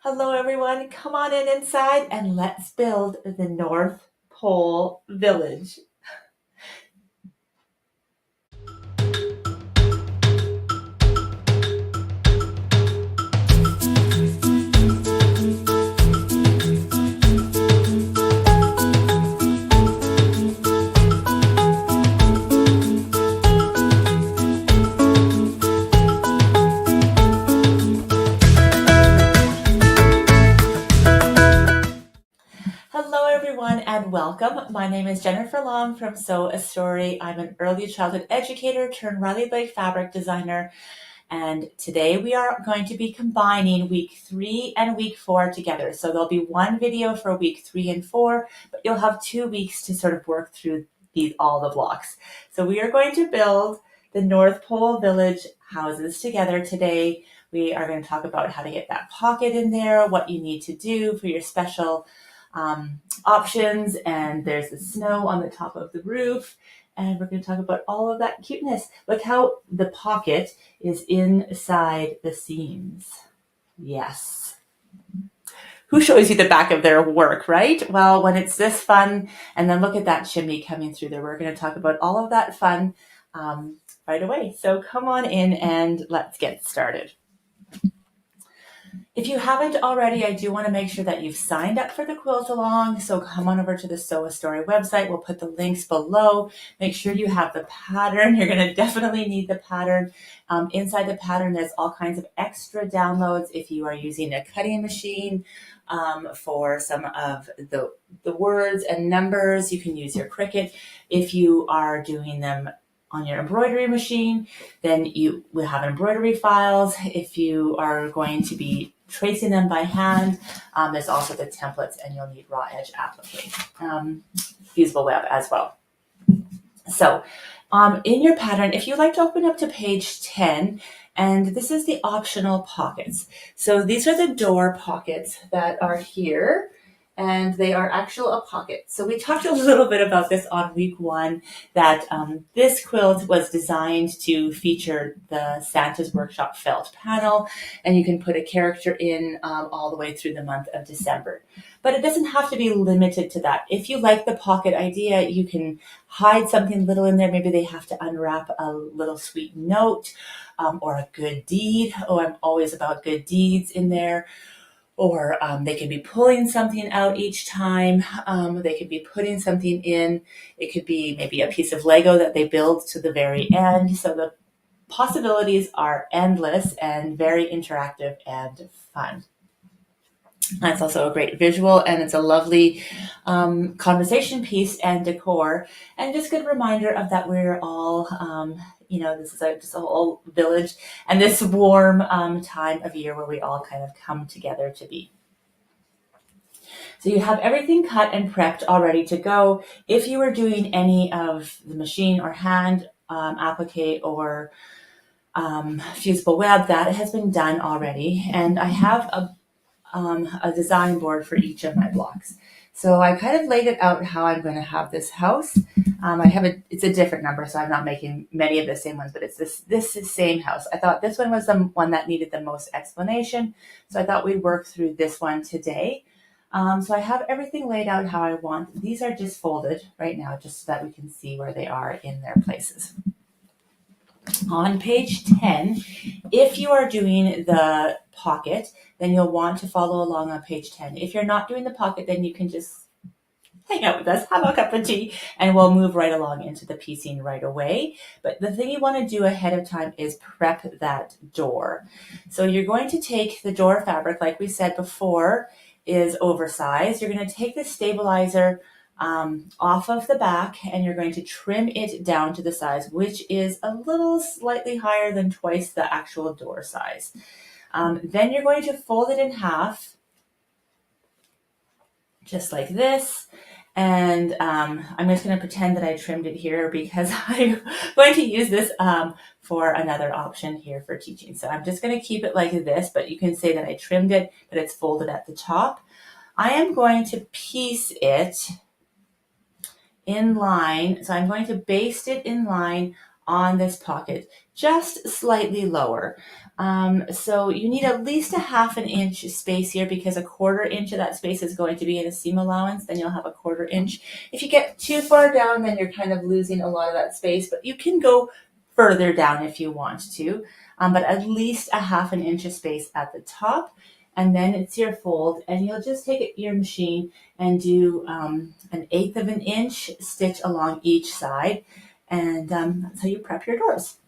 Hello everyone, come on in inside and let's build the North Pole Village. Hello everyone and welcome. My name is Jennifer Long from Sew a Story. I'm an early childhood educator turned Riley Blake fabric designer. And today we are going to be combining week 3 and week 4 together. So there'll be one video for week 3 and 4, but you'll have 2 weeks to sort of work through all the blocks. So we are going to build the North Pole Village houses together today. We are going to talk about how to get that pocket in there, what you need to do for your special options, and there's the snow on the top of the roof, and we're going to talk about all of that cuteness. Look how the pocket is inside the seams. Yes. Who shows you the back of their work, right? Well, when it's this fun, and then look at that chimney coming through there. We're going to talk about all of that fun right away. So come on in and let's get started. If you haven't already, I do want to make sure that you've signed up for the quilt along. So come on over to the Sew a Story website. We'll put the links below. Make sure you have the pattern. You're going to definitely need the pattern. Inside the pattern, there's all kinds of extra downloads if you are using a cutting machine for some of the words and numbers. You can use your Cricut. If you are doing them on your embroidery machine, then you will have embroidery files. If you are going to be tracing them by hand, there's also the templates, and you'll need raw edge applique, fusible web as well. So in your pattern, if you'd like to open up to page 10, and this is the optional pockets. So these are the door pockets that are here, and they are actual a pocket. So we talked a little bit about this on week 1, that this quilt was designed to feature the Santa's Workshop felt panel, and you can put a character in all the way through the month of December. But it doesn't have to be limited to that. If you like the pocket idea, you can hide something little in there. Maybe they have to unwrap a little sweet note or a good deed. Oh, I'm always about good deeds in there. Or they can be pulling something out each time. They could be putting something in. It could be maybe a piece of Lego that they build to the very end. So the possibilities are endless and very interactive and fun. It's also a great visual, and it's a lovely conversation piece and decor, and just a good reminder of that we're all, this is just a whole village, and this warm time of year where we all kind of come together to be. So you have everything cut and prepped all ready to go. If you are doing any of the machine or hand applique or fusible web, that has been done already, and I have a design board for each of my blocks. So I kind of laid it out how I'm going to have this house. It's a different number, so I'm not making many of the same ones, but it's this is same house. I thought this one was the one that needed the most explanation, so I thought we'd work through this one today. So I have everything laid out how I want. These are just folded right now, just so that we can see where they are in their places. On page 10, if you are doing the pocket, then you'll want to follow along on page 10. If you're not doing the pocket, then you can just hang out with us, have a cup of tea, and we'll move right along into the piecing right away. But the thing you want to do ahead of time is prep that door. So you're going to take the door fabric, like we said before, is oversized. You're going to take the stabilizer off of the back, and you're going to trim it down to the size, which is a little slightly higher than twice the actual door size. Then you're going to fold it in half, just like this. And I'm just going to pretend that I trimmed it here because I'm going to use this for another option here for teaching. So I'm just going to keep it like this, but you can say that I trimmed it, but it's folded at the top. I am going to piece it in line. So I'm going to baste it in line on this pocket, just slightly lower. So you need at least a 1/2 inch space here, because a 1/4 inch of that space is going to be in a seam allowance. Then you'll have a 1/4 inch. If you get too far down, then you're kind of losing a lot of that space, but you can go further down if you want to. But at least a 1/2 inch of space at the top. And then it's your fold, and you'll just take your machine and do an 1/8 of an inch stitch along each side. And that's how you prep your doors.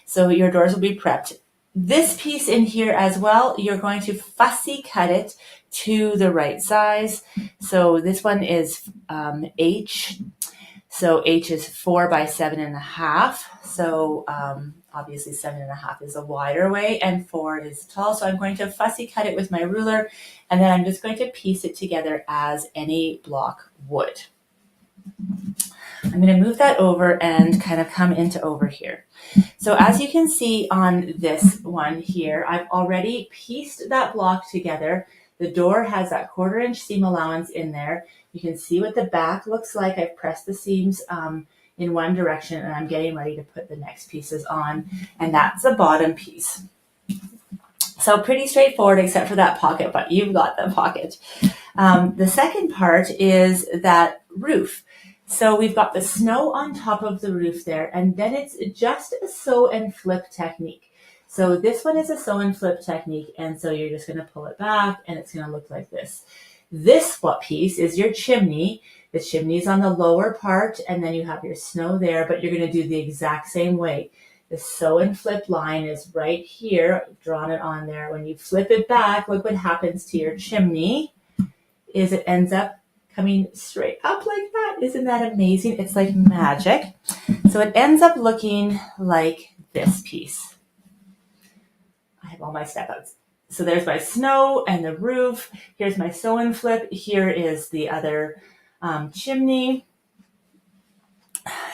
So your doors will be prepped. This piece in here as well, you're going to fussy cut it to the right size. So this one is H. So H is 4 by 7.5. So obviously 7.5 is a wider way and 4 is tall. So I'm going to fussy cut it with my ruler, and then I'm just going to piece it together as any block would. I'm going to move that over and kind of come into over here. So as you can see on this one here, I've already pieced that block together. The door has that 1/4 inch seam allowance in there. You can see what the back looks like. I've pressed the seams in one direction, and I'm getting ready to put the next pieces on, and that's the bottom piece. So pretty straightforward, except for that pocket, but you've got the pocket. The second part is that roof. So we've got the snow on top of the roof there, and then it's just a sew and flip technique. So this one is a sew and flip technique, and so you're just going to pull it back, and it's going to look like this. This piece is your chimney. The chimney is on the lower part, and then you have your snow there, but you're going to do the exact same way. The sew and flip line is right here, drawn it on there. When you flip it back, look what happens to your chimney is it ends up coming straight up like that. Isn't that amazing? It's like magic. So it ends up looking like this piece. I have all my step outs. So there's my snow and the roof. Here's my sew and flip. Here is the other chimney.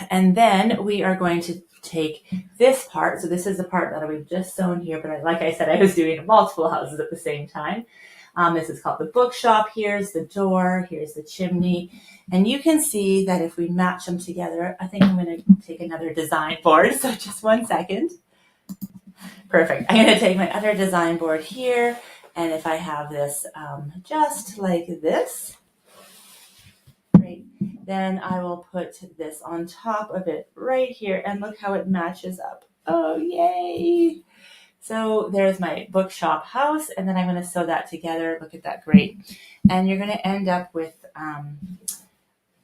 And then we are going to take this part. So this is the part that we've just sewn here, but like I said, I was doing multiple houses at the same time. This is called the bookshop. Here's the door. Here's the chimney. And you can see that if we match them together, I think I'm going to take another design board. So just one second. Perfect. I'm going to take my other design board here. And if I have this just like this, right, then I will put this on top of it right here. And look how it matches up. Oh, yay. So there's my bookshop house, and then I'm going to sew that together. Look at that, great. And you're going to end up with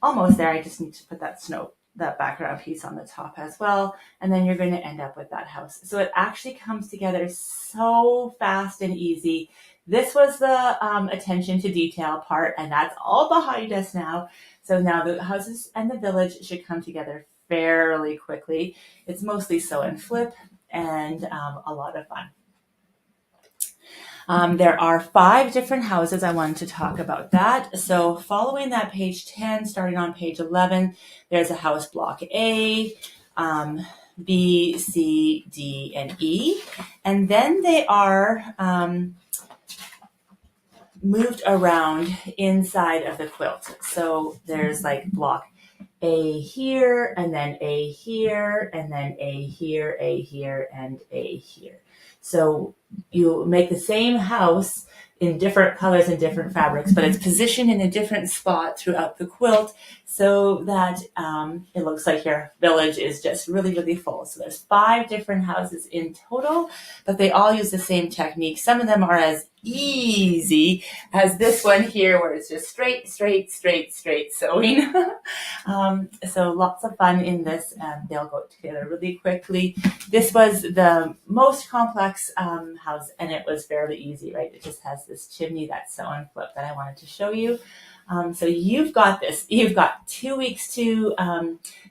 almost there. I just need to put that background piece on the top as well. And then you're going to end up with that house. So it actually comes together so fast and easy. This was the attention to detail part, and that's all behind us now. So now the houses and the village should come together fairly quickly. It's mostly sew and flip, and a lot of fun. There are 5 different houses. I wanted to talk about that. So following that page 10, starting on page 11, there's a house block A, B, C, D, and E. And then they are moved around inside of the quilt. So there's like block A here, and then A here, and then A here, A here, and A here. So you make the same house in different colors and different fabrics, but it's positioned in a different spot throughout the quilt so that it looks like your village is just really, really full. So there's 5 different houses in total, but they all use the same technique. Some of them are as easy as this one here, where it's just straight sewing. So lots of fun in this, and they'll go together really quickly. This was the most complex house, and it was fairly easy, right? It just has this chimney that's sew and flip that I wanted to show you. So you've got this. You've got 2 weeks to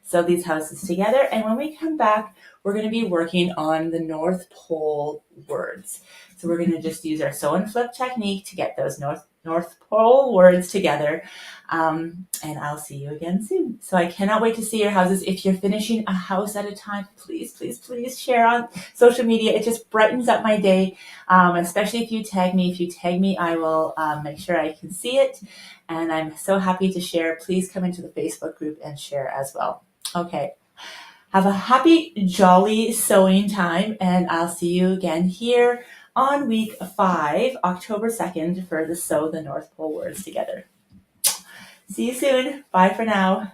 sew these houses together, and when we come back, we're going to be working on the North Pole words. So we're going to just use our sew and flip technique to get those North Pole words together. And I'll see you again soon. So I cannot wait to see your houses. If you're finishing a house at a time, please, please, please share on social media. It just brightens up my day, especially if you tag me. If you tag me, I will make sure I can see it. And I'm so happy to share. Please come into the Facebook group and share as well. Okay. Have a happy, jolly sewing time, and I'll see you again here on week 5, October 2nd, for the Sew the North Pole Words Together. See you soon. Bye for now.